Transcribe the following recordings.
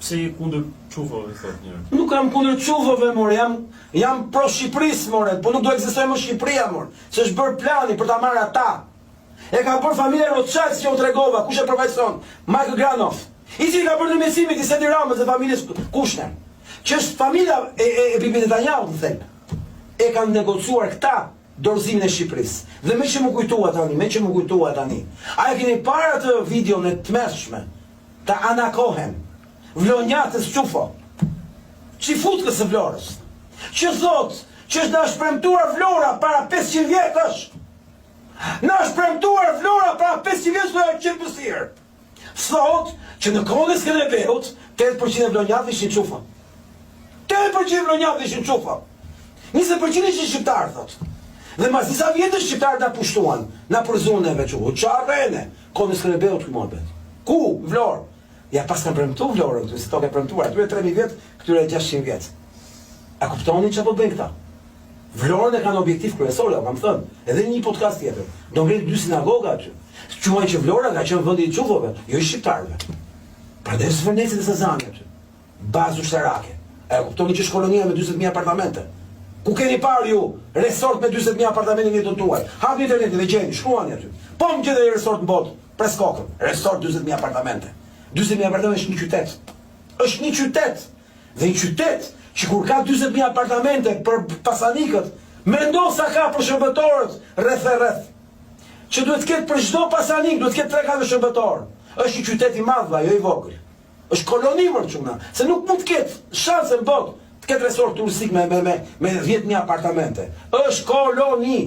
Pse je kundër çufave, thot njëri? Nuk jam kundër çufave, more, jam pro Shqipërisë, more, po nuk do ekzistojë më Shqipëria, more, se është bërë plani për ta marrë ata. E ka bërë familja Rothschild, që u tregova, kush e përfaqëson? Michael Granoff, i cili ka bërë ndërmjetësimin i Sedi Ramës dhe familjes Kushner, që është familja e Bibi Netanyahu, në thelb. E kanë negociuar këta dorëzimin e Shqipërisë. Dhe me që më kujtua tani, a e keni parë atë videon e tmerrshme të Ana Cohen, vlonjatës Çufo, që i futkës së Vlorës, që thot që është na shpremtuar Vlora para 500 vjetësh. Na shpremtuar Vlora para 500 vjetësh do të qenë pësirë. Thot që në kohën e Skënderbeut 8% e vlonjatëve ishin Çufa. 8% e vlonjatëve ishin Çufa. 20% ishin shqiptarë, thot. Dhe mas disa vjetësh shqiptarët na pushtuan, na përzuan neve çu. Çarrene, kohën e Skënderbeut ku morbet. Ku? Vlorë. Ja pas kanë premtu Vlorën, këtu si to ke premtuar, aty 3000 vjet, këtyre 600 vjet. A kuptoni çfarë po bëjnë këta? Vlorën e kanë objektiv kryesor, kam thënë, edhe në një podcast tjetër. Do ngrit 2 sinagoga aty. Quajnë që Vlora ka qenë vendi i çufove, jo i shqiptarëve. Prandaj Zvërnecit e Sazani aty. Bazë ushtarake. E kuptoni që është kolonia me 40000 apartamente. Ku keni parë ju resort me 40000 apartamente në jetën tuaj? Hapni internetin dhe gjeni, shkruani aty. Po më gjeni resort në botë, pres kokën. Resort 40000 apartamente. 40000 apartamente është një qytet. Është një qytet. Dhe një qytet që kur ka 40000 apartamente për pasanikët, mendo sa ka për shërbëtorët rreth e rreth. Që duhet të ketë për çdo pasanik, duhet të ketë 3-4 shërbëtor. Është një qytet i madh, jo i vogël. Është koloni për çuna, se nuk mund të ketë shanse në botë të ketë resort turistik me 10000 apartamente. Është koloni.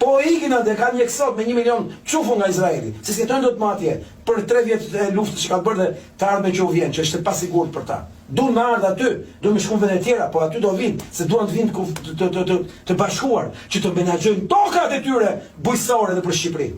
Po ikin atë, kanë një eksot me 1 milion çufu nga Izraeli. Se s'jetojnë dot më atje për 3 vjet e luftës që kanë bërë dhe të ardhmen që u vjen, që është e pasigurt për ta. Duan me ardh aty, duan me shkuën vende tjera, po aty do vinë, se duan të vinë të bashkuar, që të menaxhojnë tokat e tyre bujqësore edhe për Shqipëri.